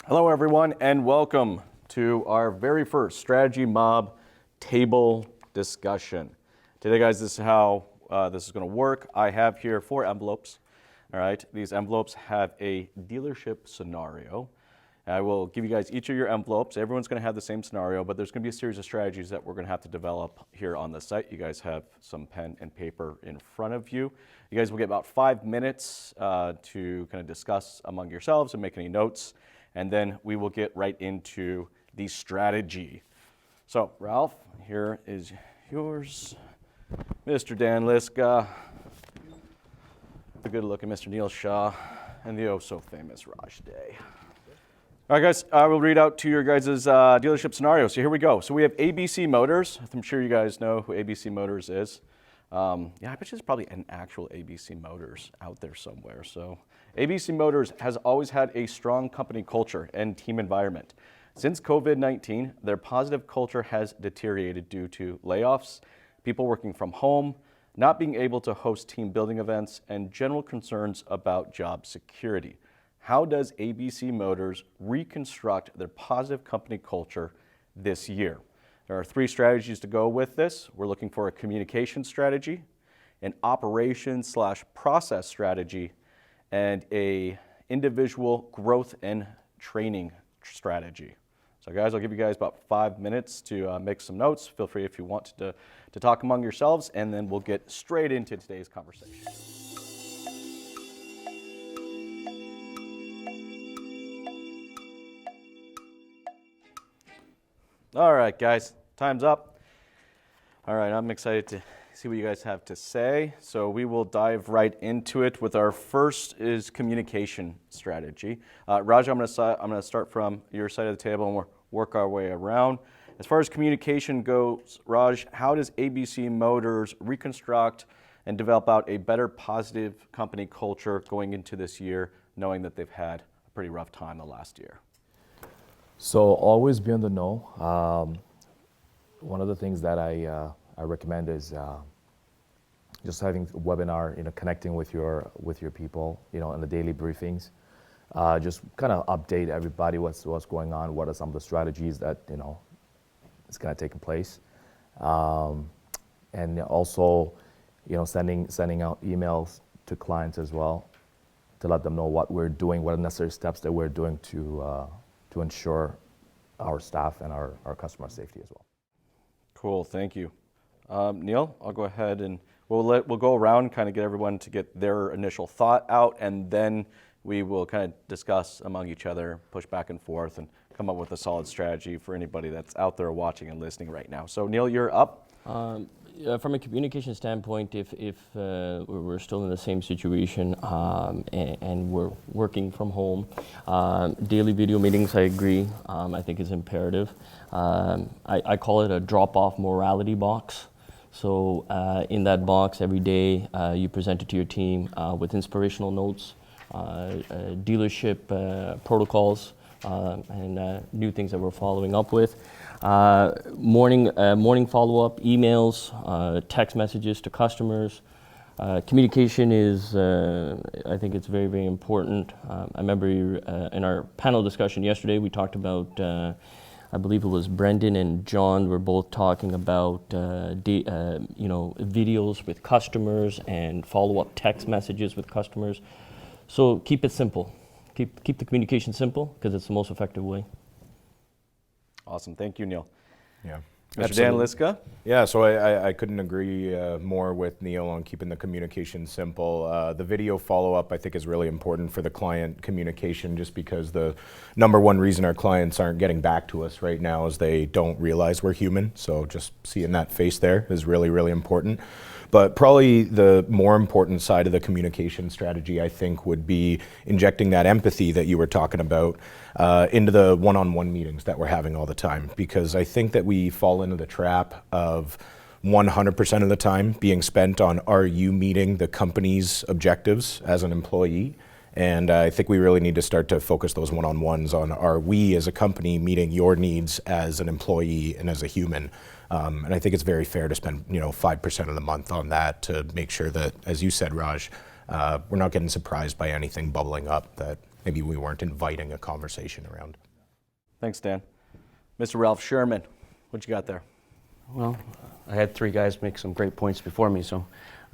Hello, everyone, and welcome to our very first Strategy Mob table discussion. Today, guys, this is how this is going to work. I have here 4 envelopes. All right, these envelopes have a dealership scenario. I will give you guys each of your envelopes. Everyone's going to have the same scenario, but there's going to be a series of strategies that we're going to have to develop here on the site. You guys have some pen and paper in front of you. You guys will get about 5 minutes to kind of discuss among yourselves and make any notes, and then we will get right into the strategy. So, Ralph, here is yours. Mr. Dan Liska, the good-looking Mr. Neil Shah, and the oh-so-famous Raj Dey. All right, guys, I will read out to your guys' dealership scenario. So here we go. So we have ABC Motors. I'm sure you guys know who ABC Motors is. Yeah, I bet you there's probably an actual ABC Motors out there somewhere. So ABC Motors has always had a strong company culture and team environment. Since COVID-19, their positive culture has deteriorated due to layoffs, people working from home, not being able to host team building events, and general concerns about job security. How does ABC Motors reconstruct their positive company culture this year? There are 3 strategies to go with this. We're looking for a communication strategy, an operations/process strategy, and a individual growth and training strategy. So guys, I'll give you guys about 5 minutes to make some notes. Feel free if you want to talk among yourselves, and then we'll get straight into today's conversation. All right, guys, time's up. All right, I'm excited to see what you guys have to say. So we will dive right into it with our first is communication strategy. Raj, I'm going to start from your side of the table and we'll work our way around. As far as communication goes, Raj, how does ABC Motors reconstruct and develop out a better positive company culture going into this year, knowing that they've had a pretty rough time the last year? So always be on the know. One of the things that I recommend is just having a webinar, connecting with your people, in the daily briefings. Just kind of update everybody what's going on, what are some of the strategies that is kind of taking place, and also sending out emails to clients as well to let them know what we're doing, what are the necessary steps that we're doing to ensure our staff and our customer safety as well. Cool, thank you. Neil, I'll go ahead and we'll go around, kind of get everyone to get their initial thought out, and then we will kind of discuss among each other, push back and forth, and come up with a solid strategy for anybody that's out there watching and listening right now. So Neil, you're up. From a communication standpoint, if we're still in the same situation and we're working from home, daily video meetings, I agree, I think is imperative. I call it a drop-off morality box. So in that box every day, you present it to your team with inspirational notes, dealership protocols, and new things that we're following up with. Morning follow-up, emails, text messages to customers. Communication is, I think it's very, very important. I remember in our panel discussion yesterday, we talked about, I believe it was Brendan and John were both talking about, videos with customers and follow-up text messages with customers. So keep it simple. Keep the communication simple because it's the most effective way. Awesome, thank you, Neil. Yeah. Mr. Dan Liska? Yeah, so I couldn't agree more with Neil on keeping the communication simple. The video follow-up I think is really important for the client communication, just because the number one reason our clients aren't getting back to us right now is they don't realize we're human. So just seeing that face there is really, really important. But probably the more important side of the communication strategy, I think, would be injecting that empathy that you were talking about into the one-on-one meetings that we're having all the time. Because I think that we fall into the trap of 100% of the time being spent on, are you meeting the company's objectives as an employee? And I think we really need to start to focus those one-on-ones on, are we as a company meeting your needs as an employee and as a human? And I think it's very fair to spend 5% of the month on that to make sure that, as you said, Raj, we're not getting surprised by anything bubbling up that maybe we weren't inviting a conversation around. Thanks, Dan. Mr. Ralph Scheuermann, what you got there? Well, I had three guys make some great points before me, so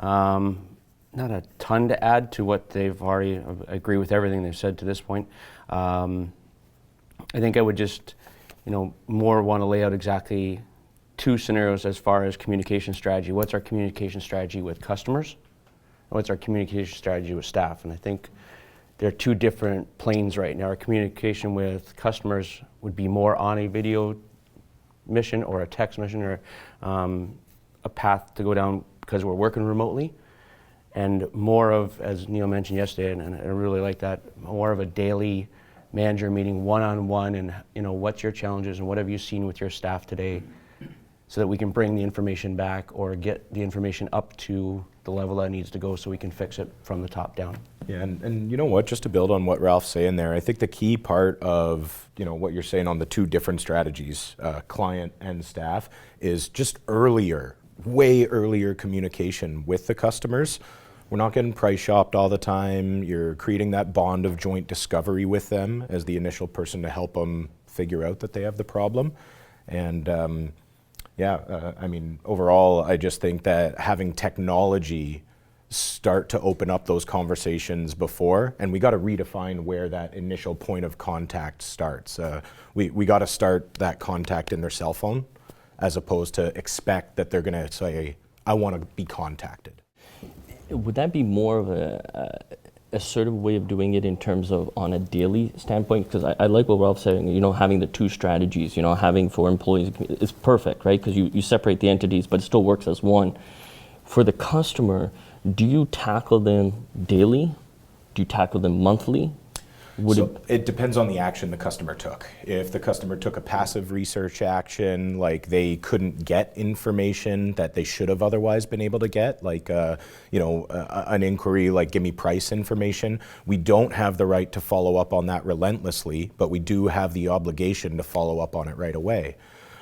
not a ton to add to what they've already, I agree with everything they've said to this point. I think I would just, more want to lay out exactly two scenarios as far as communication strategy. What's our communication strategy with customers? What's our communication strategy with staff? And I think there are two different planes right now. Our communication with customers would be more on a video mission or a text mission or a path to go down because we're working remotely, and more of, as Neil mentioned yesterday, and I really like that, more of a daily manager meeting one-on-one, and what's your challenges and what have you seen with your staff today, so that we can bring the information back or get the information up to the level that it needs to go so we can fix it from the top down. Yeah, and you know what, just to build on what Ralph's saying there, I think the key part of what you're saying on the two different strategies, client and staff, is just way earlier communication with the customers. We're not getting price shopped all the time. You're creating that bond of joint discovery with them as the initial person to help them figure out that they have the problem. And overall, I just think that having technology start to open up those conversations before, and we got to redefine where that initial point of contact starts. We got to start that contact in their cell phone, as opposed to expect that they're going to say, I want to be contacted. Would that be more of a assertive way of doing it in terms of on a daily standpoint? Because I like what Ralph said, having the two strategies, having for employees is perfect, right? Because you separate the entities, but it still works as one. For the customer, do you tackle them daily? Do you tackle them monthly? It depends on the action the customer took. If the customer took a passive research action, like they couldn't get information that they should have otherwise been able to get, like an inquiry like give me price information, we don't have the right to follow up on that relentlessly, but we do have the obligation to follow up on it right away.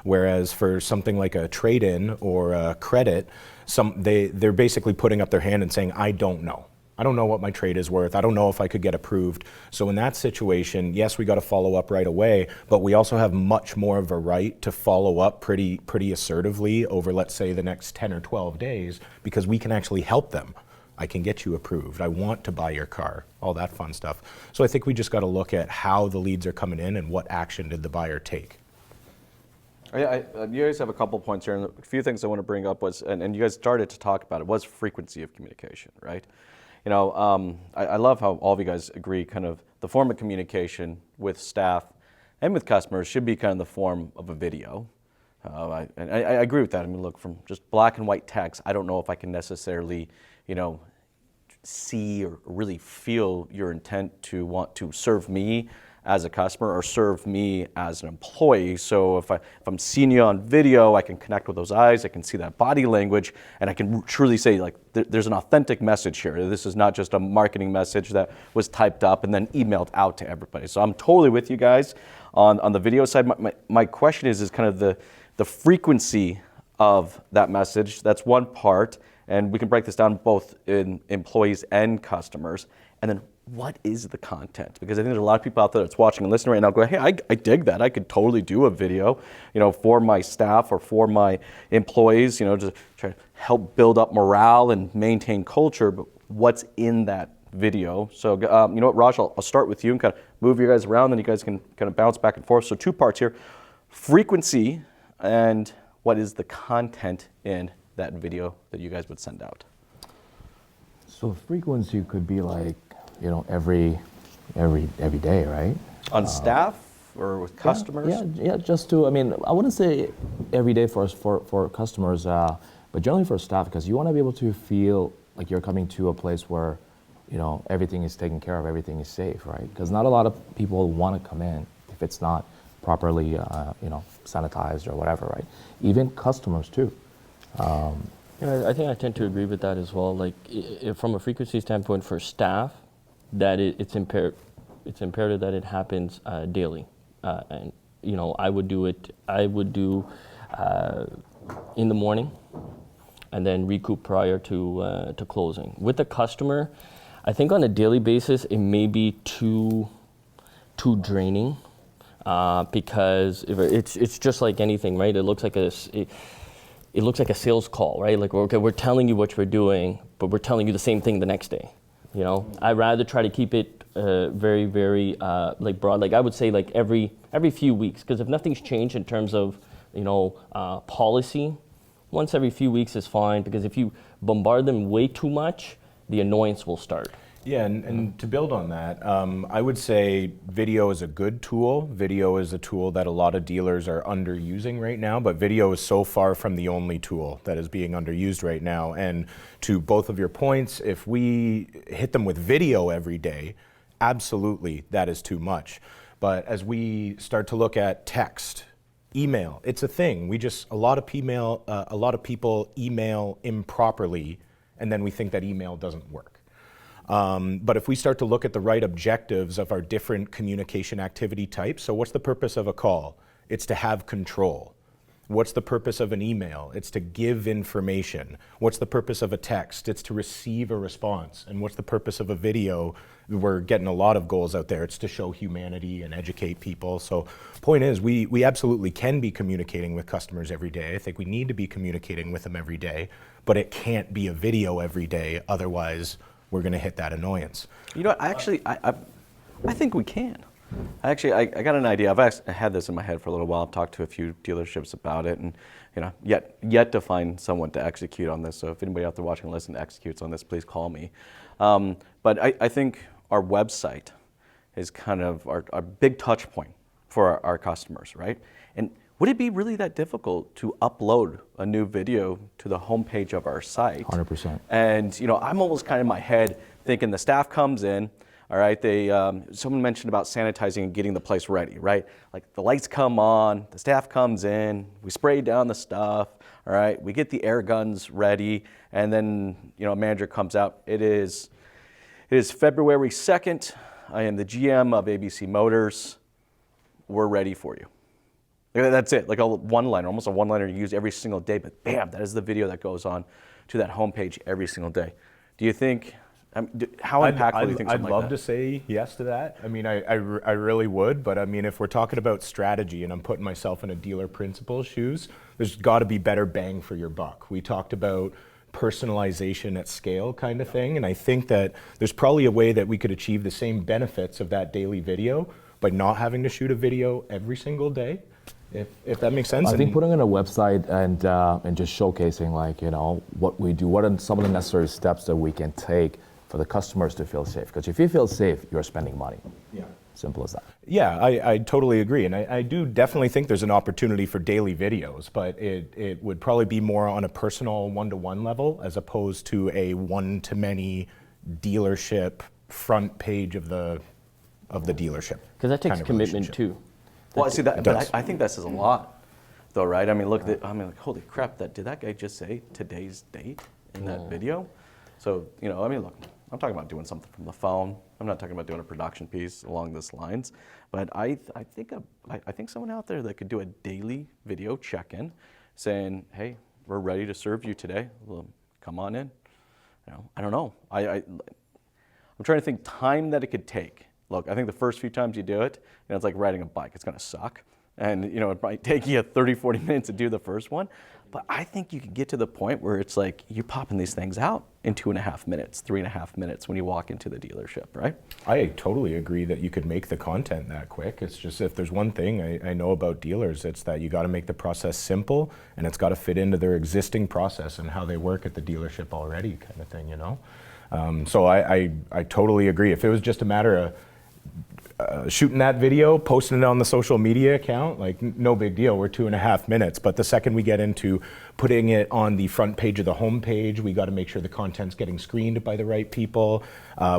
Whereas for something like a trade-in or a credit, they're basically putting up their hand and saying, I don't know. I don't know what my trade is worth. I don't know if I could get approved. So in that situation, yes, we got to follow up right away, but we also have much more of a right to follow up pretty assertively over, let's say, the next 10 or 12 days, because we can actually help them. I can get you approved. I want to buy your car, all that fun stuff. So I think we just got to look at how the leads are coming in and what action did the buyer take. You guys have a couple points here, and a few things I want to bring up was, and you guys started to talk about it, was frequency of communication, right? I love how all of you guys agree kind of the form of communication with staff and with customers should be kind of the form of a video. I agree with that. I mean, look, from just black and white text, I don't know if I can necessarily, see or really feel your intent to want to serve me as a customer or serve me as an employee. So if I'm seeing you on video, I can connect with those eyes, I can see that body language, and I can truly say, like, there's an authentic message here. This is not just a marketing message that was typed up and then emailed out to everybody. So I'm totally with you guys on the video side. My question is kind of the frequency of that message. That's one part, and we can break this down both in employees and customers. And then what is the content? Because I think there's a lot of people out there that's watching and listening right now going, hey, I dig that. I could totally do a video, for my staff or for my employees, to try to help build up morale and maintain culture, but what's in that video? So, you know what, Raj, I'll start with you and kind of move you guys around, then you guys can kind of bounce back and forth. So 2 parts here, frequency and what is the content in that video that you guys would send out? So frequency could be like, every day, right? On staff or with customers? Yeah. Just to, I wouldn't say every day for customers, but generally for staff, because you want to be able to feel like you're coming to a place where, everything is taken care of, everything is safe, right? Because not a lot of people want to come in if it's not properly, sanitized or whatever, right? Even customers too. I think I tend to agree with that as well. Like, from a frequency standpoint for staff, that it's imperative that it happens daily, and I would do in the morning, and then recoup prior to closing. With the customer, I think on a daily basis it may be too too draining because it's just like anything, right? It looks like it looks like a sales call, right? Like, okay, we're telling you what we're doing, but we're telling you the same thing the next day. You know, I'd rather try to keep it very, very like broad. Like I would say, like every few weeks, because if nothing's changed in terms of policy, once every few weeks is fine. Because if you bombard them way too much, the annoyance will start. Yeah, and to build on that, I would say video is a good tool. Video is a tool that a lot of dealers are underusing right now, but video is so far from the only tool that is being underused right now. And to both of your points, if we hit them with video every day, absolutely, that is too much. But as we start to look at text, email, it's a thing. A lot of people email improperly, and then we think that email doesn't work. But if we start to look at the right objectives of our different communication activity types, so what's the purpose of a call? It's to have control. What's the purpose of an email? It's to give information. What's the purpose of a text? It's to receive a response. And what's the purpose of a video? We're getting a lot of goals out there. It's to show humanity and educate people. So point is, we absolutely can be communicating with customers every day. I think we need to be communicating with them every day, but it can't be a video every day. Otherwise, we're going to hit that annoyance. You know, I think we can. I got an idea. I had this in my head for a little while. I've talked to a few dealerships about it, and yet to find someone to execute on this. So if anybody out there watching, listen, executes on this, please call me. But I think our website is kind of our big touch point for our customers, right? And would it be really that difficult to upload a new video to the homepage of our site? 100%. And I'm almost kind of in my head thinking the staff comes in, all right, someone mentioned about sanitizing and getting the place ready, right? Like the lights come on, the staff comes in, we spray down the stuff, all right, we get the air guns ready, and then a manager comes out. It is February 2nd. I am the GM of ABC Motors. We're ready for you. That's it, like a one-liner, almost a one-liner you use every single day, but bam, that is the video that goes on to that homepage every single day. Do you think, how impactful do you think something like that? I'd love to say yes to that. I mean, I really would, but I mean, if we're talking about strategy and I'm putting myself in a dealer principal's shoes, there's got to be better bang for your buck. We talked about personalization at scale kind of thing, and I think that there's probably a way that we could achieve the same benefits of that daily video by not having to shoot a video every single day. If that makes sense. I think putting on a website and just showcasing what we do, what are some of the necessary steps that we can take for the customers to feel safe. Because if you feel safe, you're spending money. Yeah. Simple as that. Yeah, I totally agree. And I do definitely think there's an opportunity for daily videos, but it would probably be more on a personal one-to-one level as opposed to a one-to-many dealership front page of the dealership. Because that takes commitment too. Well, I see that, but I think that says a lot, though, right? I mean, look, like, holy crap! Did that guy just say today's date in that video? So, I mean, look, I'm talking about doing something from the phone. I'm not talking about doing a production piece along those lines. But I think someone out there that could do a daily video check-in, saying, "Hey, we're ready to serve you today. Well, come on in." I don't know. I'm trying to think time that it could take. Look, I think the first few times you do it, it's like riding a bike. It's going to suck. And, it might take you 30, 40 minutes to do the first one. But I think you can get to the point where it's like you're popping these things out in 2.5 minutes, 3.5 minutes when you walk into the dealership, right? I totally agree that you could make the content that quick. It's just if there's one thing I know about dealers, it's that you got to make the process simple and it's got to fit into their existing process and how they work at the dealership already kind of thing, So I totally agree. If it was just a matter of shooting that video, posting it on the social media account, like no big deal, we're 2.5 minutes. But the second we get into putting it on the front page of the homepage, we got to make sure the content's getting screened by the right people.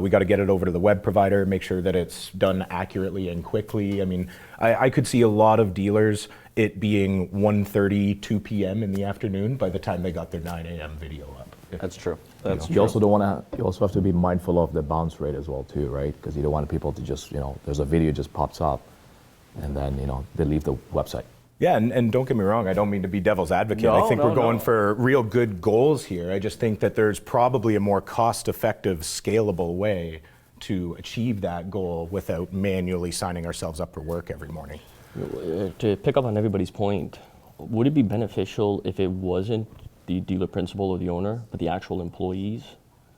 We got to get it over to the web provider, make sure that it's done accurately and quickly. I mean, I could see a lot of dealers it being 1:30, 2 p.m. in the afternoon by the time they got their 9 a.m. video up. That's true. That's true. You also don't want to. You also have to be mindful of the bounce rate as well, too, right? Because you don't want people to just, there's a video just pops up, and then they leave the website. Yeah, and don't get me wrong, I don't mean to be devil's advocate. I think we're going for real good goals here. I just think that there's probably a more cost-effective, scalable way to achieve that goal without manually signing ourselves up for work every morning. To pick up on everybody's point, would it be beneficial if it wasn't the dealer principal or the owner, but the actual employees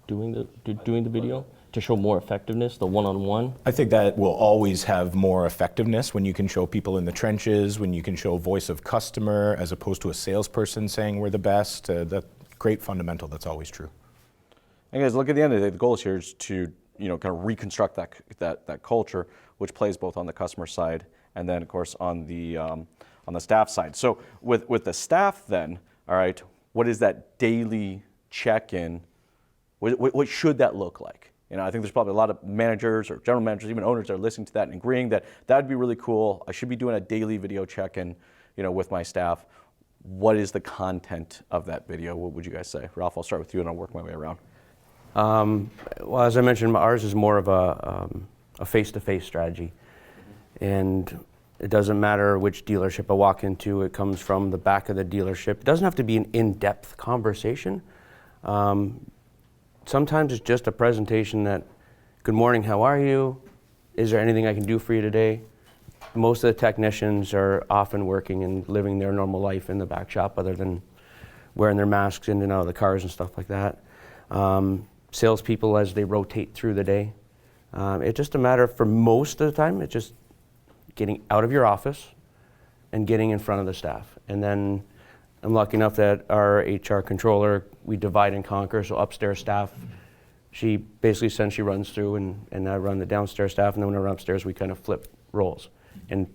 doing the video to show more effectiveness, the one-on-one? I think that will always have more effectiveness when you can show people in the trenches, when you can show voice of customer as opposed to a salesperson saying we're the best. That great fundamental, that's always true. And guys, look, at the end of the day, the goal here is to kind of reconstruct that culture, which plays both on the customer side and then, of course, on the staff side. So with the staff, then, all right, what is that daily check-in? What should that look like? I think there's probably a lot of managers or general managers, even owners, that are listening to that and agreeing that would be really cool. I should be doing a daily video check-in, with my staff. What is the content of that video? What would you guys say? Ralph, I'll start with you and I'll work my way around. Well, as I mentioned, ours is more of a face-to-face strategy. And it doesn't matter which dealership I walk into, it comes from the back of the dealership. It doesn't have to be an in-depth conversation. Sometimes it's just a presentation that, good morning, how are you? Is there anything I can do for you today? Most of the technicians are often working and living their normal life in the back shop other than wearing their masks in and out of the cars and stuff like that. Salespeople as they rotate through the day. It's just a matter, for most of the time, it's just getting out of your office and getting in front of the staff. And then I'm lucky enough that our HR controller, we divide and conquer, so upstairs staff, she basically sends, she runs through and I run the downstairs staff, and then when I run upstairs, we kind of flip roles. And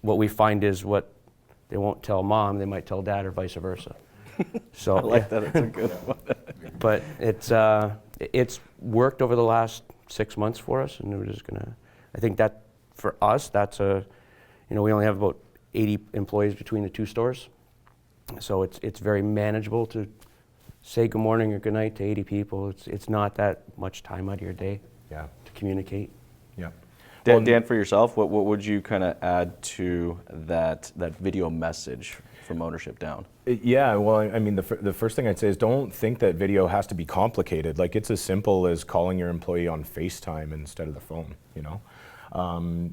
what we find is what they won't tell mom, they might tell dad or vice versa. So I like that, it's a good one. But it's worked over the last 6 months for us, and we're just gonna, I think that for us, that's we only have about 80 employees between the two stores. So it's very manageable to say good morning or good night to 80 people. It's not that much time out of your day to communicate. Yeah. Dan, for yourself, what would you kind of add to that video message from ownership down? Yeah, well, I mean, the first thing I'd say is don't think that video has to be complicated. Like, it's as simple as calling your employee on FaceTime instead of the phone,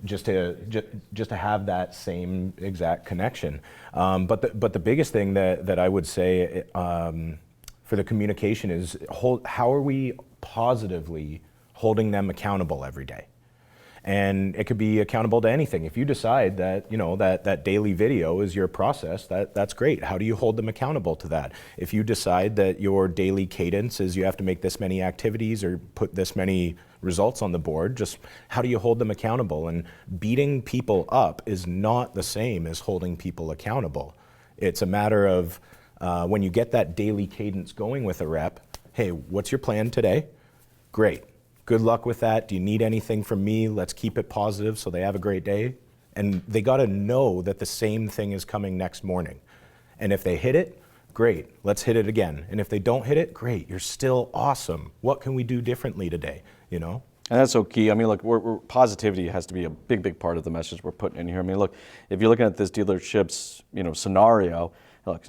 just to have that same exact connection. But the biggest thing that I would say for the communication is how are we positively holding them accountable every day? And it could be accountable to anything. If you decide that, that daily video is your process, that's great. How do you hold them accountable to that? If you decide that your daily cadence is you have to make this many activities or put this many results on the board, just how do you hold them accountable? And beating people up is not the same as holding people accountable. It's a matter of when you get that daily cadence going with a rep, hey, what's your plan today? Great. Good luck with that. Do you need anything from me? Let's keep it positive so they have a great day. And they got to know that the same thing is coming next morning. And if they hit it, great. Let's hit it again. And if they don't hit it, great. You're still awesome. What can we do differently today? And that's so key. I mean, look, positivity has to be a big, big part of the message we're putting in here. I mean, look, if you're looking at this dealership's, scenario, look,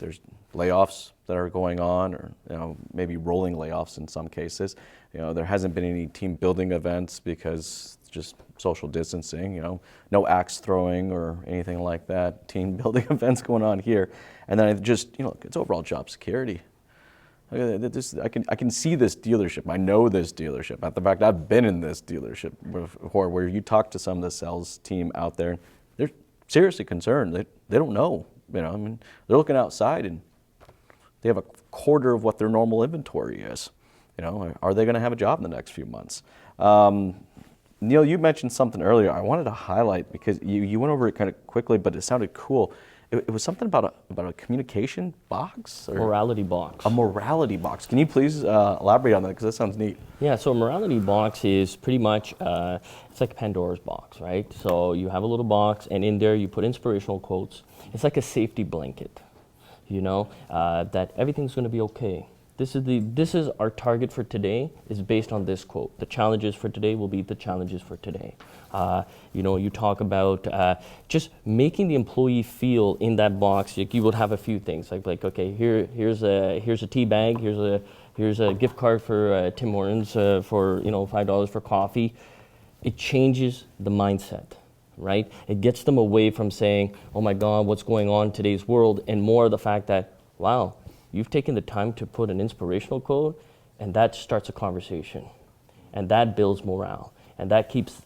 there's layoffs that are going on, or maybe rolling layoffs in some cases. There hasn't been any team building events because it's just social distancing. No axe throwing or anything like that. Team building events going on here, and then it's overall job security. I can see this dealership. I know this dealership. In fact, I've been in this dealership before, where you talk to some of the sales team out there, they're seriously concerned. They don't know. I mean, they're looking outside and they have a quarter of what their normal inventory is. Are they going to have a job in the next few months? Neil, you mentioned something earlier I wanted to highlight because you went over it kind of quickly, but it sounded cool. It was something about a communication box? Or Morality box. A morality box. Can you please elaborate on that, because that sounds neat. Yeah, so a morality box is pretty much, it's like Pandora's box, right? So you have a little box, and in there you put inspirational quotes. It's like a safety blanket, that everything's going to be okay. This is our target for today, is based on this quote. The challenges for today will be the challenges for today. You talk about just making the employee feel in that box. You would have a few things like okay, here's a tea bag, here's here's a gift card for Tim Hortons for $5 for coffee. It changes the mindset, right? It gets them away from saying, oh my God, what's going on in today's world, and more of the fact that, wow, you've taken the time to put an inspirational quote, and that starts a conversation. And that builds morale. And that keeps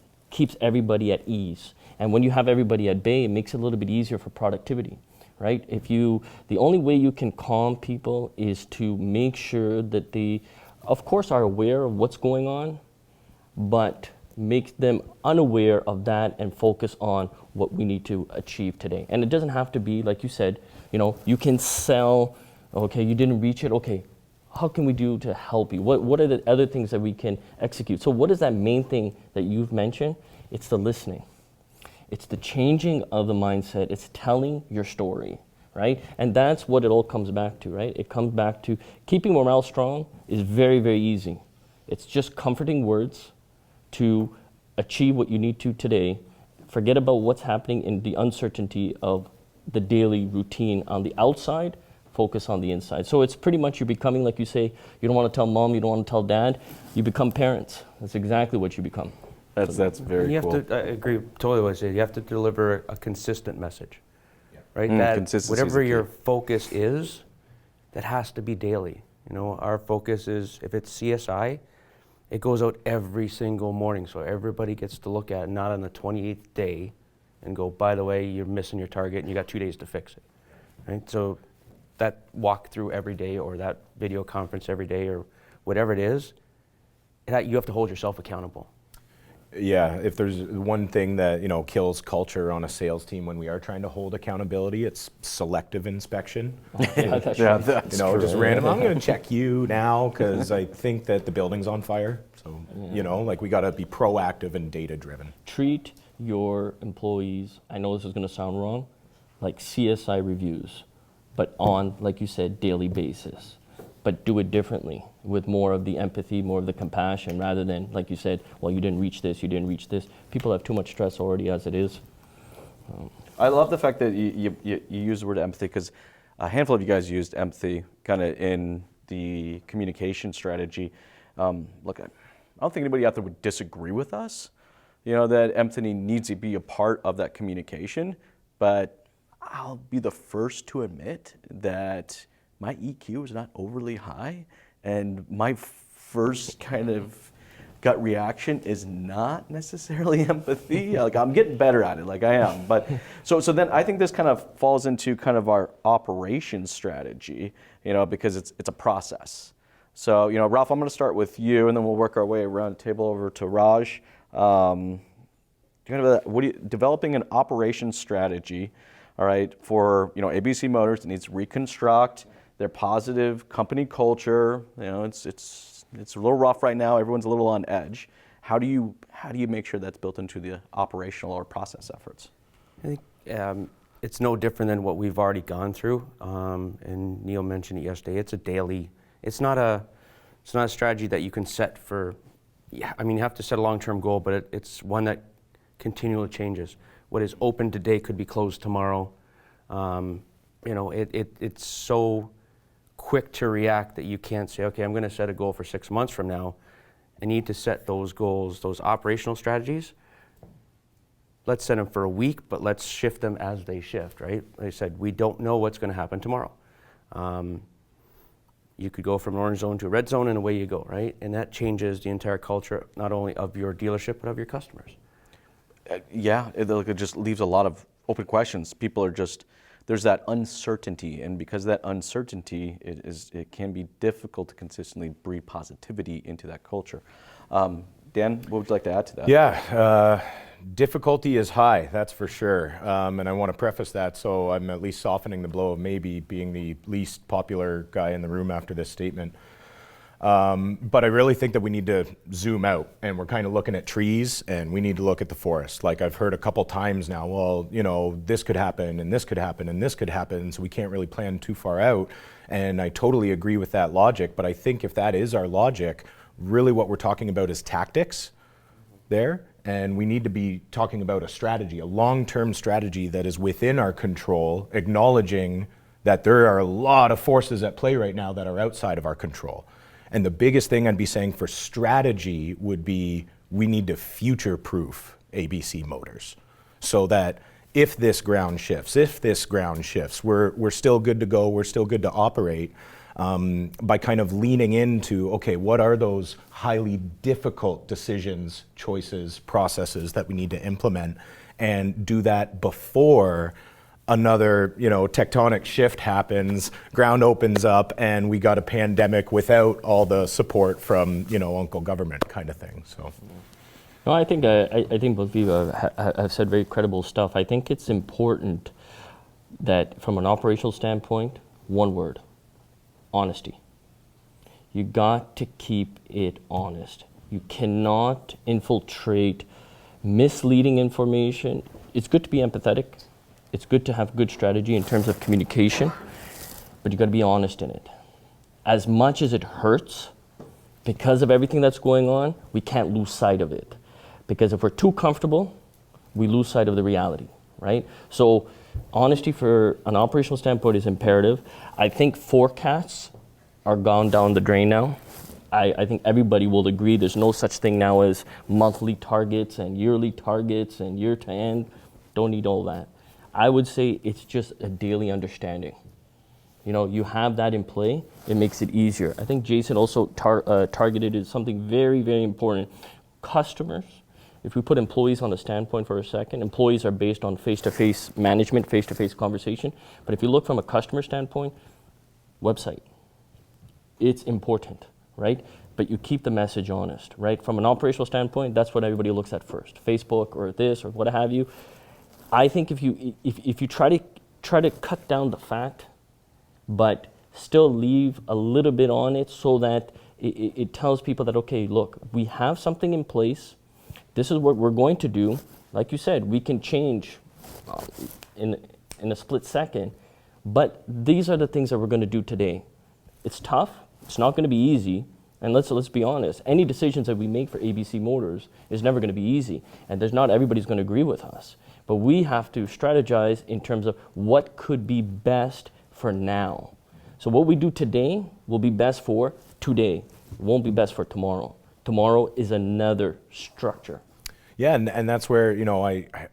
everybody at ease. And when you have everybody at bay, it makes it a little bit easier for productivity, right? The only way you can calm people is to make sure that they, of course, are aware of what's going on, but make them unaware of that and focus on what we need to achieve today. And it doesn't have to be, like you said, you can sell, okay, you didn't reach it, okay, how can we do to help you? What are the other things that we can execute? So what is that main thing that you've mentioned? It's the listening. It's the changing of the mindset. It's telling your story, right? And that's what it all comes back to, right? It comes back to keeping morale strong is very, very easy. It's just comforting words to achieve what you need to today. Forget about what's happening in the uncertainty of the daily routine on the outside. Focus on the inside. So it's pretty much you're becoming, like you say, you don't want to tell mom, you don't want to tell dad, you become parents. That's exactly what you become. That's very You cool. have to, I agree totally with what you said. You have to deliver a consistent message, right? Consistency is Whatever the key. your focus is, that has to be daily. Our focus is, if it's CSI, it goes out every single morning, so everybody gets to look at it, not on the 28th day, and go, by the way, you're missing your target, and you got 2 days to fix it, right? So that walkthrough every day, or that video conference every day, or whatever it is, you have to hold yourself accountable. Yeah, if there's one thing that kills culture on a sales team when we are trying to hold accountability, it's selective inspection. That's Yeah, right. that's Just random. I'm going to check you now because I think that the building's on fire. So we got to be proactive and data driven. Treat your employees, I know this is going to sound wrong, like CSI reviews, but on, like you said, daily basis. But do it differently, with more of the empathy, more of the compassion, rather than, like you said, well, you didn't reach this, you didn't reach this. People have too much stress already as it is. I love the fact that you use the word empathy, because a handful of you guys used empathy kind of in the communication strategy. Look, I don't think anybody out there would disagree with us, that empathy needs to be a part of that communication, but I'll be the first to admit that my EQ is not overly high, and my first kind of gut reaction is not necessarily empathy. Like, I'm getting better at it, like I am. But so then I think this kind of falls into kind of our operations strategy, because it's a process. So, Ralph, I'm going to start with you, and then we'll work our way around the table over to Raj. Developing an operations strategy, all right, for ABC Motors, it needs to reconstruct their positive company culture. It's a little rough right now. Everyone's a little on edge. How do you make sure that's built into the operational or process efforts? I think it's no different than what we've already gone through. And Neil mentioned it yesterday. It's a daily. It's not a strategy that you can set for. Yeah, I mean, you have to set a long-term goal, but it's one that continually changes. What is open today could be closed tomorrow. It's so quick to react that you can't say, okay, I'm going to set a goal for 6 months from now. I need to set those goals, those operational strategies. Let's set them for a week, but let's shift them as they shift, right? Like I said, we don't know what's going to happen tomorrow. You could go from an orange zone to a red zone, and away you go, right? And that changes the entire culture, not only of your dealership, but of your customers. It just leaves a lot of open questions. People are there's that uncertainty, and because of that uncertainty, it can be difficult to consistently breathe positivity into that culture. Dan, what would you like to add to that? Yeah, difficulty is high, that's for sure. And I want to preface that, so I'm at least softening the blow of maybe being the least popular guy in the room after this statement. But I really think that we need to zoom out, and we're kind of looking at trees, and we need to look at the forest. Like I've heard a couple times now, well, this could happen, and this could happen, and this could happen, so we can't really plan too far out. And I totally agree with that logic, but I think if that is our logic, really what we're talking about is tactics there, and we need to be talking about a strategy, a long-term strategy that is within our control, acknowledging that there are a lot of forces at play right now that are outside of our control. And the biggest thing I'd be saying for strategy would be we need to future-proof ABC Motors so that if this ground shifts, we're still good to go, we're still good to operate, by kind of leaning into, okay, what are those highly difficult decisions, choices, processes that we need to implement, and do that before another, tectonic shift happens, ground opens up, and we got a pandemic without all the support from, Uncle Government kind of thing. So. No, I think both of you have said very credible stuff. I think it's important that from an operational standpoint, one word: honesty. You got to keep it honest. You cannot infiltrate misleading information. It's good to be empathetic. It's good to have good strategy in terms of communication, but you got to be honest in it. As much as it hurts, because of everything that's going on, we can't lose sight of it. Because if we're too comfortable, we lose sight of the reality, right? So honesty for an operational standpoint is imperative. I think forecasts are gone down the drain now. I think everybody will agree there's no such thing now as monthly targets and yearly targets and year to end. Don't need all that. I would say it's just a daily understanding. You have that in play, it makes it easier. I think Jason also targeted is something very, very important. Customers, if we put employees on the standpoint for a second, employees are based on face-to-face management, face-to-face conversation. But if you look from a customer standpoint, website, it's important, right? But you keep the message honest, right? From an operational standpoint, that's what everybody looks at first. Facebook or this or what have you. I think if you try to cut down the fat, but still leave a little bit on it so that it tells people that, okay, look, we have something in place. This is what we're going to do. Like you said, we can change in a split second, but these are the things that we're going to do today. It's tough. It's not going to be easy. And let's be honest, any decisions that we make for ABC Motors is never going to be easy. And not everybody's going to agree with us. But we have to strategize in terms of what could be best for now. So what we do today will be best for today. It won't be best for tomorrow. Tomorrow is another structure. Yeah, and that's where,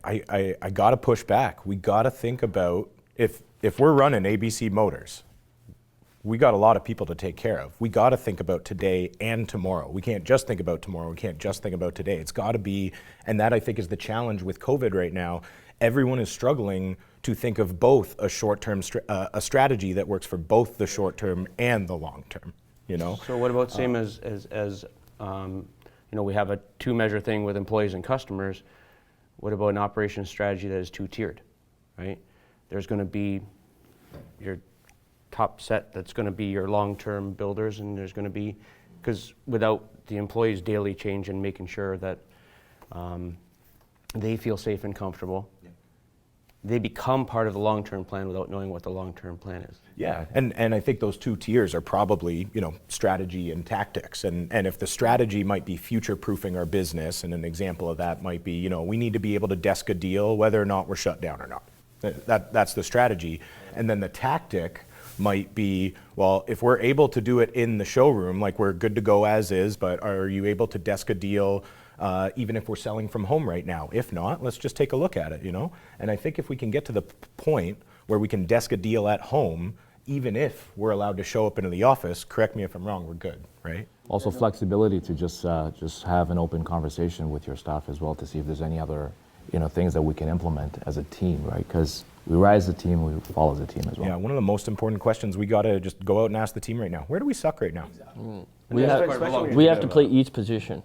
I got to push back. We got to think about, if we're running ABC Motors, we got a lot of people to take care of. We got to think about today and tomorrow. We can't just think about tomorrow. We can't just think about today. It's got to be, and that I think is the challenge with COVID right now. Everyone is struggling to think of both a short-term, a strategy that works for both the short-term and the long-term, So what about same as we have a two-measure thing with employees and customers. What about an operation strategy that is two-tiered, right? There's going to be your top set that's going to be your long-term builders, and there's going to be, because without the employees' daily change and making sure that they feel safe and comfortable, they become part of the long-term plan without knowing what the long-term plan is. Yeah, and I think those two tiers are probably, strategy and tactics. And if the strategy might be future-proofing our business, and an example of that might be, we need to be able to desk a deal whether or not we're shut down or not. That's the strategy. And then the tactic might be, well, if we're able to do it in the showroom, like we're good to go as is, but are you able to desk a deal even if we're selling from home right now? If not, let's just take a look at it, And I think if we can get to the point where we can desk a deal at home, even if we're allowed to show up into the office, correct me if I'm wrong, we're good, right? Also flexibility to just have an open conversation with your staff as well to see if there's any other things that we can implement as a team, right? Because we rise as a team, we fall as a team as well. Yeah, one of the most important questions we got to just go out and ask the team right now. Where do we suck right now? We have to play each position.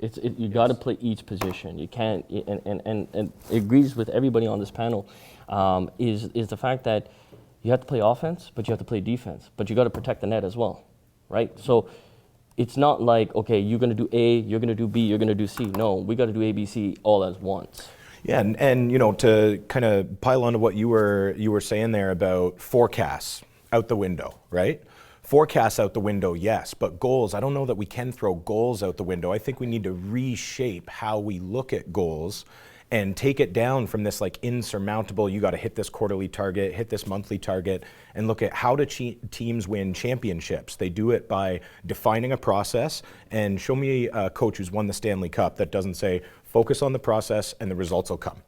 You got to play each position. You can't, and it agrees with everybody on this panel, is the fact that you have to play offense, but you have to play defense, but you got to protect the net as well, right? So it's not like, okay, you're going to do A, you're going to do B, you're going to do C. No, we got to do A, B, C all at once. Yeah, and to kind of pile onto what you were saying there about forecasts out the window, right? Forecasts out the window, yes, but goals, I don't know that we can throw goals out the window. I think we need to reshape how we look at goals and take it down from this like insurmountable, you got to hit this quarterly target, hit this monthly target, and look at how do teams win championships. They do it by defining a process, and show me a coach who's won the Stanley Cup that doesn't say, focus on the process and the results will come,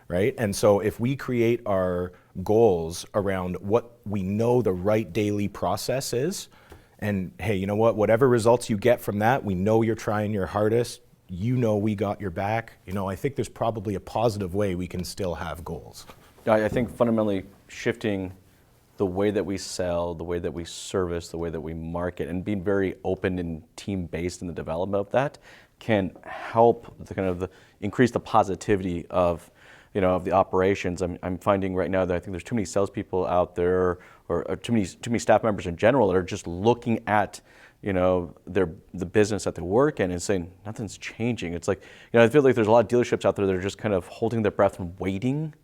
right? And so if we create our goals around what we know the right daily process is, and hey, you know what, whatever results you get from that, we know you're trying your hardest, you know we got your back. You know, I think there's probably a positive way we can still have goals. I think fundamentally shifting the way that we sell, the way that we service, the way that we market, and being very open and team-based in the development of that can help increase the positivity of, of the operations. I'm finding right now that I think there's too many salespeople out there, or too many staff members in general that are just looking at the business that they work in and saying nothing's changing. It's like, I feel like there's a lot of dealerships out there that are just kind of holding their breath and waiting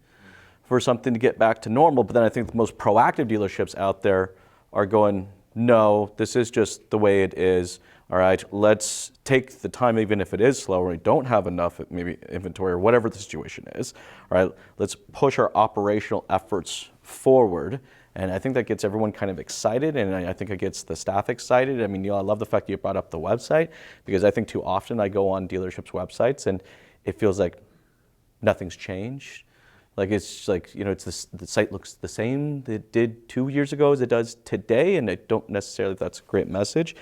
for something to get back to normal. But then I think the most proactive dealerships out there are going, no, this is just the way it is. All right, let's take the time, even if it is slow, or we don't have enough maybe inventory or whatever the situation is. All right, let's push our operational efforts forward. And I think that gets everyone kind of excited, and I think it gets the staff excited. I mean, Neil, I love the fact that you brought up the website, because I think too often I go on dealerships' websites and it feels like nothing's changed. Like it's like, the site looks the same that it did 2 years ago as it does today, and I don't necessarily think that's a great message.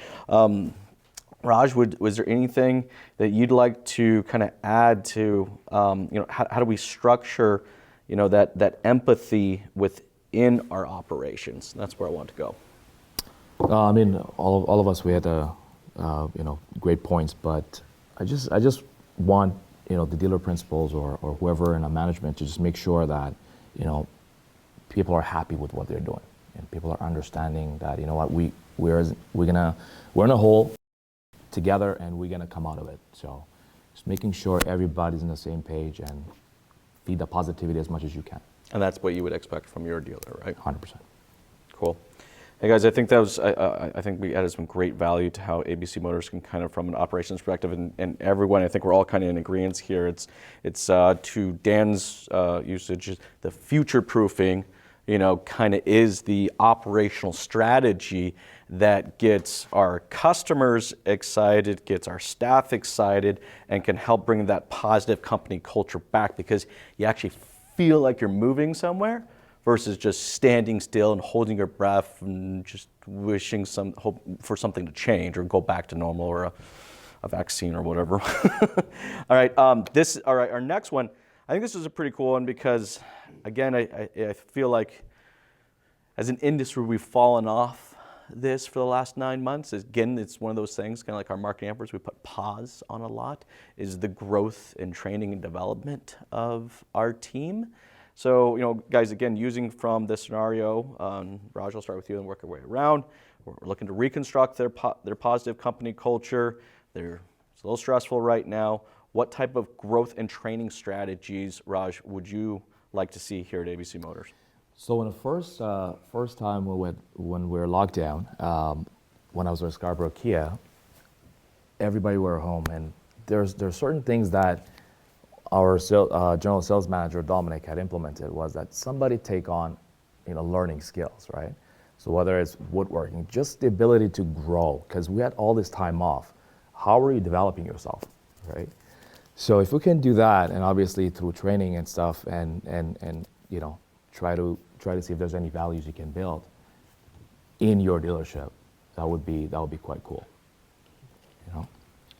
Raj, was there anything that you'd like to kind of add to, how do we structure, that empathy within our operations? That's where I want to go. I mean, all of us, we had great points, but I just want the dealer principals or whoever in a management to just make sure that people are happy with what they're doing, and people are understanding that we're in a hole together, and we're gonna come out of it. So just making sure everybody's on the same page and feed the positivity as much as you can. And that's what you would expect from your dealer, right? 100%. Cool. Hey guys, I think that was, I think we added some great value to how ABC Motors can kind of, from an operations perspective, and everyone, I think we're all kind of in agreement here. It's to Dan's usage, the future proofing, kind of is the operational strategy that gets our customers excited, gets our staff excited, and can help bring that positive company culture back, because you actually feel like you're moving somewhere versus just standing still and holding your breath and just wishing hope for something to change or go back to normal, or a vaccine or whatever. All right, our next one, I think this is a pretty cool one, because again, I feel like as an industry we've fallen off this for the last 9 months. Again, it's one of those things, kind of like our marketing efforts, we put pause on a lot, is the growth and training and development of our team. So, guys, again, using from this scenario, Raj, I'll start with you and work our way around. We're looking to reconstruct their positive company culture. It's a little stressful right now. What type of growth and training strategies, Raj, would you like to see here at ABC Motors? So in the first time when we were locked down, when I was with Scarborough Kia, everybody were home, and there's certain things that our general sales manager Dominic had implemented, was that somebody take on learning skills, right? So whether it's woodworking, just the ability to grow, because we had all this time off. How are you developing yourself, right? So if we can do that, and obviously through training and stuff, and try to see if there's any values you can build in your dealership, that would be quite cool.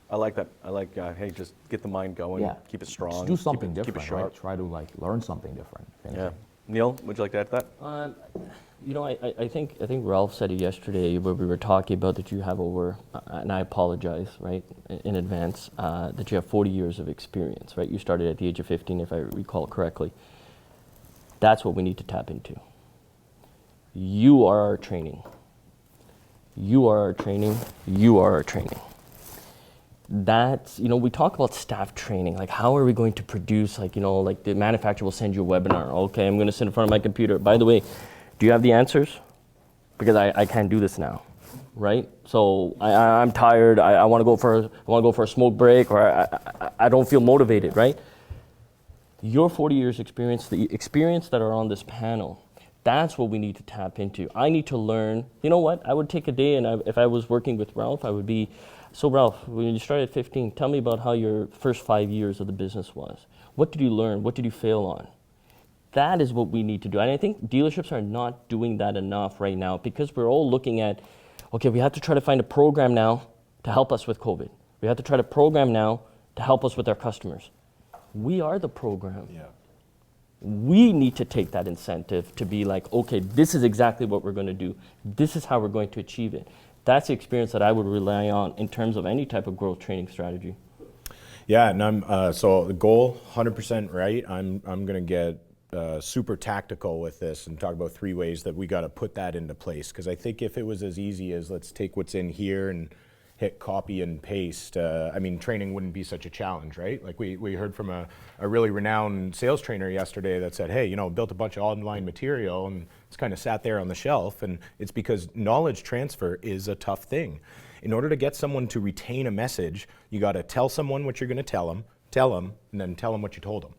I like that. I like, hey, just get the mind going, keep it strong. Just do something different, keep it sharp. right? Try to learn something different. Yeah. Neil, would you like to add to that? I think Ralph said it yesterday where we were talking about that you have over, and I apologize, right, in advance, that you have 40 years of experience, right? You started at the age of 15, if I recall correctly. That's what we need to tap into. You are our training. You are our training. You are our training. That's, we talk about staff training, like how are we going to produce, like the manufacturer will send you a webinar. Okay, I'm going to sit in front of my computer. By the way, do you have the answers? Because I can't do this now, right? So I'm tired. I want to go for a smoke break, or I don't feel motivated, right? Your 40 years experience, the experience that are on this panel, that's what we need to tap into. I need to learn, you know what, I would take a day and if I was working with Ralph, I would be, so Ralph, when you started at 15, tell me about how your first 5 years of the business was. What did you learn? What did you fail on? That is what we need to do. And I think dealerships are not doing that enough right now because we're all looking at, okay, we have to try to find a program now to help us with COVID. We have to try to program now to help us with our customers. We are the program. Yeah. We need to take that incentive to be like, okay, this is exactly what we're going to do. This is how we're going to achieve it. That's the experience that I would rely on in terms of any type of growth training strategy. Yeah, and I'm so the goal, 100% right. I'm going to get super tactical with this and talk about 3 ways that we got to put that into place. Because I think if it was as easy as let's take what's in here and hit copy and paste, I mean, training wouldn't be such a challenge, right? Like we heard from a really renowned sales trainer yesterday that said, hey, you know, built a bunch of online material and it's kind of sat there on the shelf. And it's because knowledge transfer is a tough thing. In order to get someone to retain a message, you got to tell someone what you're going to tell them, and then tell them what you told them.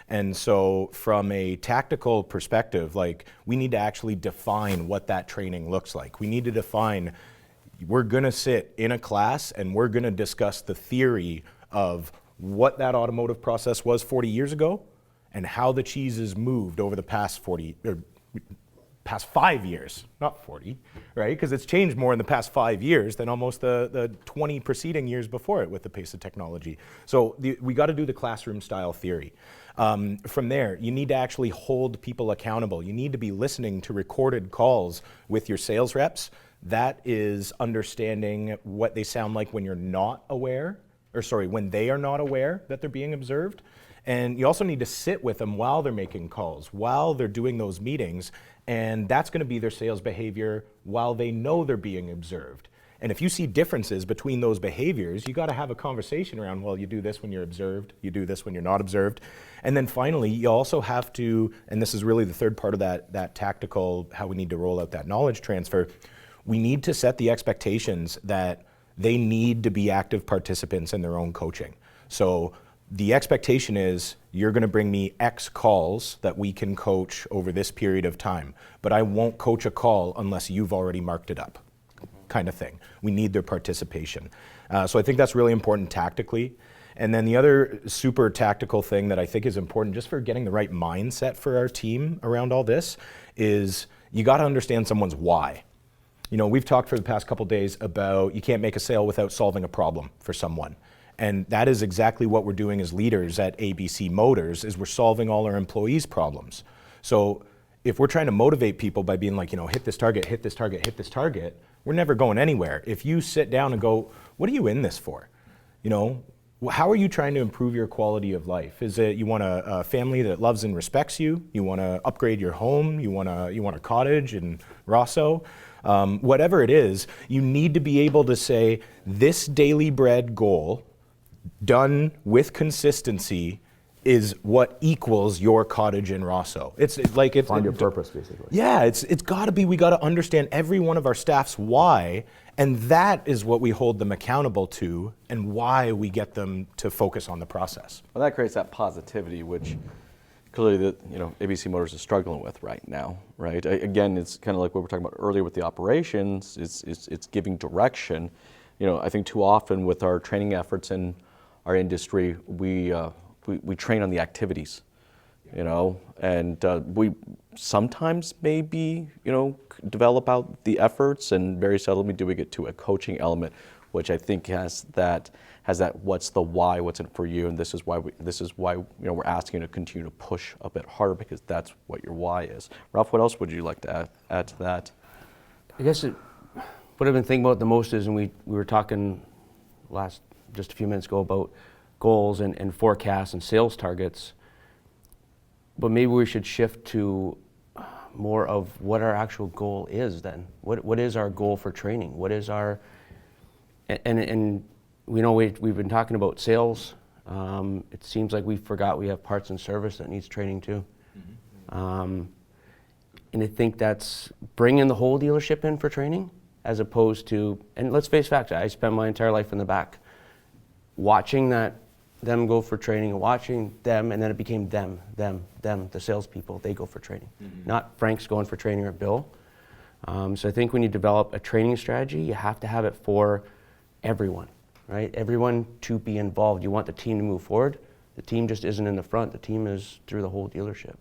And so from a tactical perspective, like we need to actually define what that training looks like. We need to define, we're going to sit in a class and we're going to discuss the theory of what that automotive process was 40 years ago and how the cheese has moved over the past 5 years, not 40, right? Because it's changed more in the past 5 years than almost the 20 preceding years before it with the pace of technology. So we got to do the classroom style theory. From there, you need to actually hold people accountable. You need to be listening to recorded calls with your sales reps. That is understanding what they sound like when you're not aware, when they are not aware that they're being observed. And you also need to sit with them while they're making calls, while they're doing those meetings, and that's going to be their sales behavior while they know they're being observed. And if you see differences between those behaviors, you got to have a conversation around, well, you do this when you're observed, you do this when you're not observed. And then finally, you also have to, and this is really the third part of that tactical, how we need to roll out that knowledge transfer, we need to set the expectations that they need to be active participants in their own coaching. So the expectation is you're going to bring me X calls that we can coach over this period of time, but I won't coach a call unless you've already marked it up, kind of thing. We need their participation. So I think that's really important tactically. And then the other super tactical thing that I think is important just for getting the right mindset for our team around all this is you got to understand someone's why. You know, we've talked for the past couple days about you can't make a sale without solving a problem for someone. And that is exactly what we're doing as leaders at ABC Motors is we're solving all our employees' problems. So if we're trying to motivate people by being like, you know, hit this target, hit this target, hit this target, we're never going anywhere. If you sit down and go, what are you in this for? You know, how are you trying to improve your quality of life? Is it you want a family that loves and respects you? You want to upgrade your home? You want a cottage in Rosso? Whatever it is, you need to be able to say, this daily bread goal done with consistency is what equals your cottage in Rosso. It's Find your purpose, basically. Yeah, it's got to be, we got to understand every one of our staff's why, and that is what we hold them accountable to and why we get them to focus on the process. Well, that creates that positivity, which clearly ABC Motors is struggling with right now, right? Again, it's kind of like what we were talking about earlier with the operations. It's giving direction. You know, I think too often with our training efforts in our industry, we train on the activities, you know, and we sometimes maybe, develop out the efforts, and very seldomly do we get to a coaching element, which I think has that what's the why, what's in it for you, and this is why we're asking you to continue to push a bit harder because that's what your why is. Ralph, what else would you like to add to that? I guess what I've been thinking about the most is, and we were talking just a few minutes ago about goals and forecasts and sales targets, but maybe we should shift to more of what our actual goal is then. What is our goal for training? What is our, and we know we've been talking about sales. It seems like we forgot we have parts and service that needs training too. Mm-hmm. And I think that's bringing the whole dealership in for training as opposed to, and let's face facts, I spent my entire life in the back. Watching that them go for training and watching them, and then it became them, the salespeople, they go for training. Not Frank's going for training or Bill. So I think when you develop a training strategy, you have to have it for everyone, right? Everyone to be involved. You want the team to move forward. The team just isn't in the front. The team is through the whole dealership.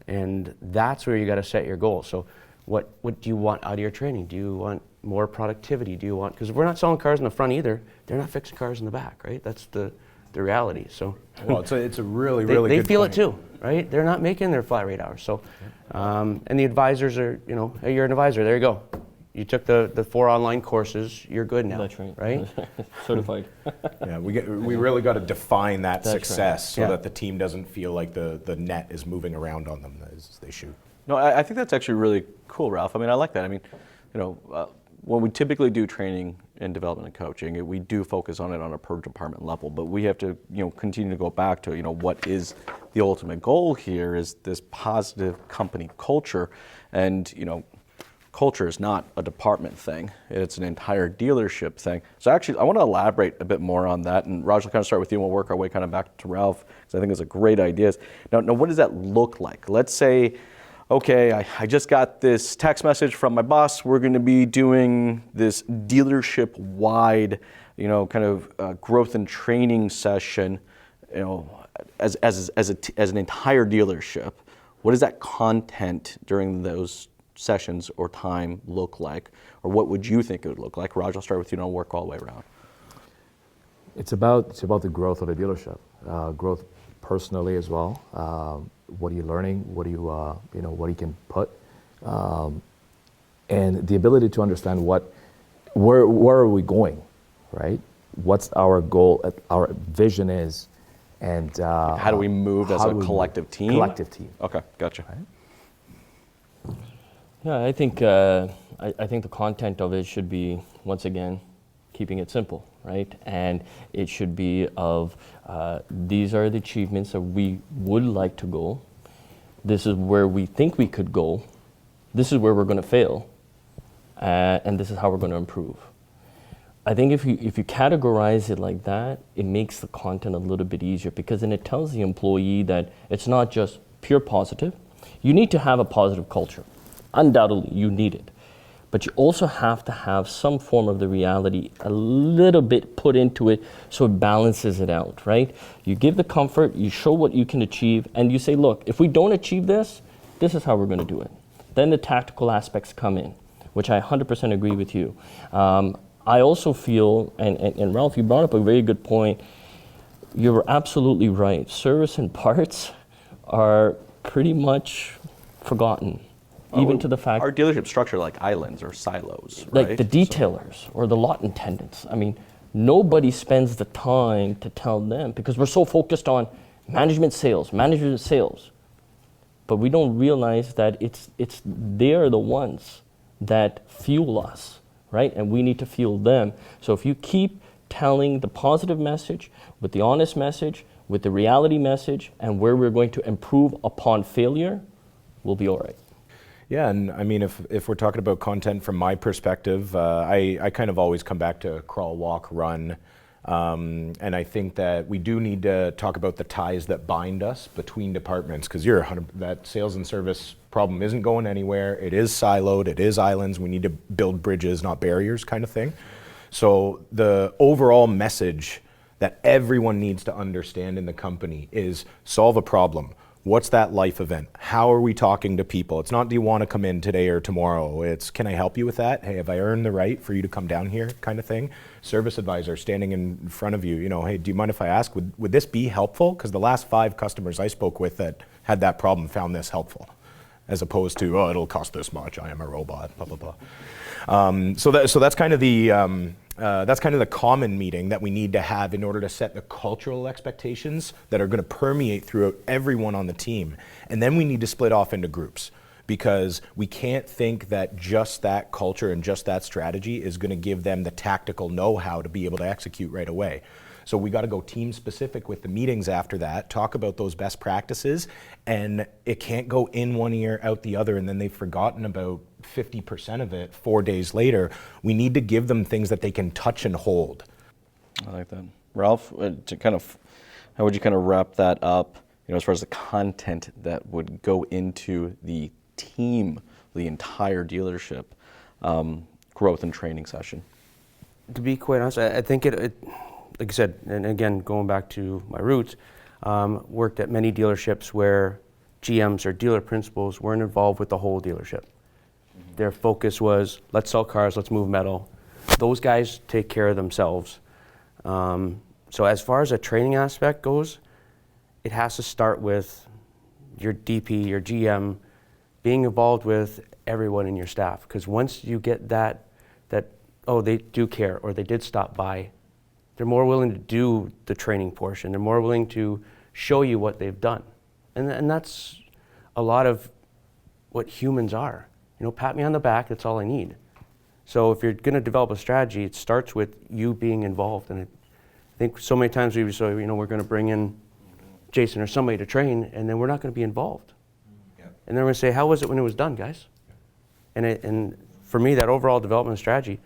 And that's where you got to set your goals. So what do you want out of your training? Do you want more productivity? Do you want, because if we're not selling cars in the front either, they're not fixing cars in the back, right? That's the reality. So Well, it's a really, they, really they good feel point. it too, right? They're not making their flat rate hours. So, and the advisors are, you know, hey, you're an advisor, there you go. You took the 4 online courses, you're good now, That's right. right? Certified. Yeah, we really got to define that That's right. success so Yeah. that the team doesn't feel like the net is moving around on them as they shoot. No, I think that's actually really cool, Ralph. I mean, I like that. I mean, you know, when we typically do training and development and coaching, we do focus on it on a per department level, but we have to, you know, continue to go back to, you know, what is the ultimate goal here is this positive company culture. And, you know, culture is not a department thing. It's an entire dealership thing. So actually, I want to elaborate a bit more on that. And Raj, will kind of start with you and we'll work our way kind of back to Ralph, because I think it's a great idea. Now, what does that look like? Let's say, okay, I just got this text message from my boss. We're going to be doing this dealership-wide, you know, kind of growth and training session, you know, as an entire dealership. What does that content during those sessions or time look like, or what would you think it would look like? Raj, I'll start with you and I'll work all the way around. It's about the growth of the dealership, growth personally as well. What are you learning? What do what you can put, and the ability to understand where are we going, right? What's our goal? Our vision is, and How do we move as a collective team? Collective team. Okay, gotcha. Right? Yeah, I think the content of it should be, once again, keeping it simple, right? And it should be of these are the achievements that we would like to go. This is where we think we could go. This is where we're going to fail, and this is how we're going to improve. I think if you categorize it like that, it makes the content a little bit easier, because then it tells the employee that it's not just pure positive. You need to have a positive culture. Undoubtedly, you need it. But you also have to have some form of the reality a little bit put into it so it balances it out, right? You give the comfort, you show what you can achieve, and you say, look, if we don't achieve this, this is how we're going to do it. Then the tactical aspects come in, which I 100% agree with you. I also feel, and Ralph, you brought up a very good point. You were absolutely right. Service and parts are pretty much forgotten. Even to the fact, Our dealership structure like islands or silos, right? like the detailers or the lot attendants. I mean, nobody spends the time to tell them, because we're so focused on management sales. But we don't realize that they're the ones that fuel us, right? And we need to fuel them. So if you keep telling the positive message with the honest message, with the reality message, and where we're going to improve upon failure, we'll be all right. Yeah, and I mean, if we're talking about content from my perspective, I kind of always come back to crawl, walk, run. And I think that we do need to talk about the ties that bind us between departments, because that sales and service problem isn't going anywhere. It is siloed, it is islands. We need to build bridges, not barriers, kind of thing. So the overall message that everyone needs to understand in the company is solve a problem. What's that life event? How are we talking to people? It's not, do you want to come in today or tomorrow? It's, can I help you with that? Hey, have I earned the right for you to come down here, kind of thing? Service advisor standing in front of you, you know, hey, do you mind if I ask, would this be helpful? Because the last 5 customers I spoke with that had that problem found this helpful, as opposed to, oh, it'll cost this much, I am a robot, blah, blah, blah. So that's kind of the common meeting that we need to have in order to set the cultural expectations that are going to permeate throughout everyone on the team. And then we need to split off into groups, because we can't think that just that culture and just that strategy is going to give them the tactical know-how to be able to execute right away. So we got to go team specific with the meetings after that, talk about those best practices, and it can't go in one ear, out the other, and then they've forgotten about 50% of it 4 days later. We need to give them things that they can touch and hold. I like that. Ralph, how would you kind of wrap that up, as far as the content that would go into the team, the entire dealership growth and training session? To be quite honest, I think it, like I said, and again, going back to my roots, worked at many dealerships where GMs or dealer principals weren't involved with the whole dealership. Their focus was, let's sell cars, let's move metal. Those guys take care of themselves. So as far as a training aspect goes, it has to start with your DP, your GM, being involved with everyone in your staff. Because once you get that, oh, they do care, or they did stop by, they're more willing to do the training portion. They're more willing to show you what they've done. And that's a lot of what humans are. Pat me on the back, that's all I need. So if you're going to develop a strategy, it starts with you being involved. And I think so many times we say, we're going to bring in Jason or somebody to train, and then we're not going to be involved. Yep. And then we're going to say, how was it when it was done, guys? Yep. And for me, that overall development strategy,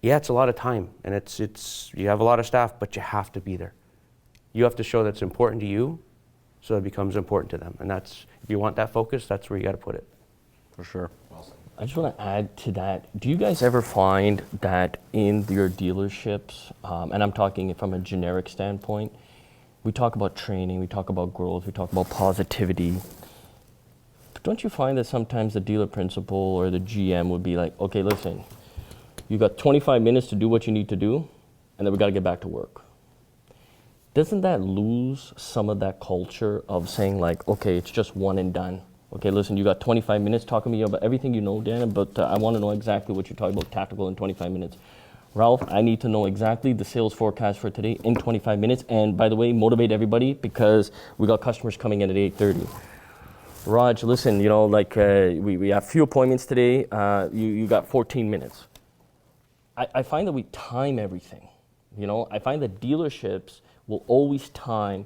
yeah, it's a lot of time, and it's you have a lot of staff, but you have to be there. You have to show that's important to you, so it becomes important to them. And that's, if you want that focus, that's where you got to put it. For sure. I just want to add to that. Do you guys ever find that in your dealerships, and I'm talking from a generic standpoint, we talk about training, we talk about growth, we talk about positivity, but don't you find that sometimes the dealer principal or the GM would be like, okay, listen, you got 25 minutes to do what you need to do, and then we got to get back to work. Doesn't that lose some of that culture of saying like, okay, it's just one and done? Okay, listen, you got 25 minutes talking to me about everything you know, Dan, but I want to know exactly what you're talking about tactical in 25 minutes. Ralph, I need to know exactly the sales forecast for today in 25 minutes. And by the way, motivate everybody because we got customers coming in at 8:30. Raj, listen, we have a few appointments today. You got 14 minutes. I find that we time everything. I find that dealerships will always time,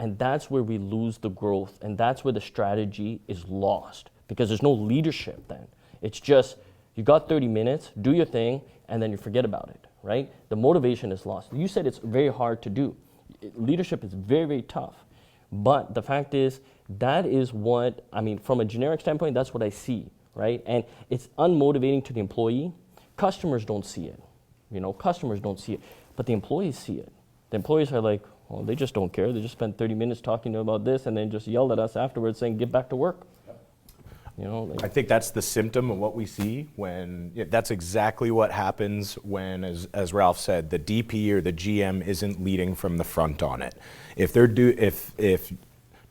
and that's where we lose the growth, and that's where the strategy is lost because there's no leadership then. It's just, you got 30 minutes, do your thing, and then you forget about it, right? The motivation is lost. You said it's very hard to do. Leadership is very, very tough. But the fact is, that is what, from a generic standpoint, that's what I see, right? And it's unmotivating to the employee. Customers don't see it, customers don't see it, but the employees see it. The employees are like, well, they just don't care. They just spent 30 minutes talking about this and then just yelled at us afterwards saying, get back to work. I think that's the symptom of what we see when, that's exactly what happens when, as Ralph said, the DP or the GM isn't leading from the front on it. If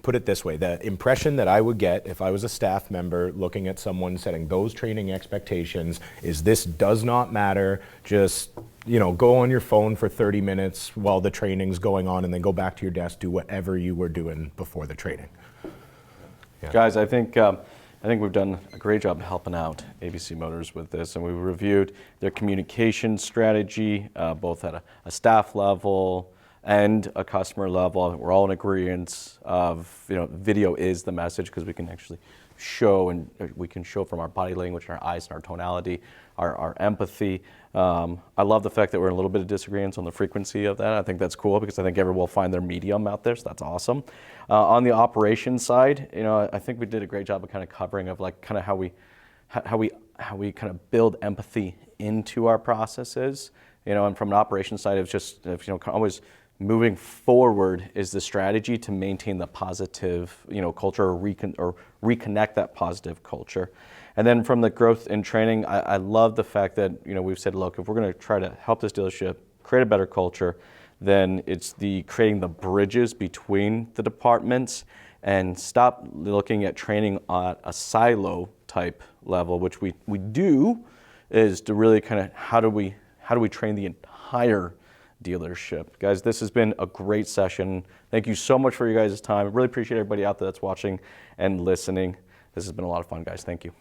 put it this way, the impression that I would get if I was a staff member looking at someone setting those training expectations is this does not matter, just go on your phone for 30 minutes while the training's going on and then go back to your desk, do whatever you were doing before the training. Yeah. Guys, I think we've done a great job helping out ABC Motors with this, and we reviewed their communication strategy, both at a staff level and a customer level. We're all in agreement of, video is the message because we can actually show, and we can show from our body language and our eyes and our tonality, our empathy. I love the fact that we're in a little bit of disagreements on the frequency of that. I think that's cool because I think everyone will find their medium out there, so that's awesome. On the operations side, I think we did a great job of kind of covering of like kind of how we kind of build empathy into our processes. And from an operations side, it's just always moving forward is the strategy to maintain the positive, culture or reconnect that positive culture. And then from the growth and training, I love the fact that, we've said, look, if we're going to try to help this dealership create a better culture, then it's creating the bridges between the departments and stop looking at training at a silo type level, which we do, is to really kind of how do we train the entire dealership. Guys, this has been a great session. Thank you so much for your guys' time. I really appreciate everybody out there that's watching and listening. This has been a lot of fun, guys. Thank you.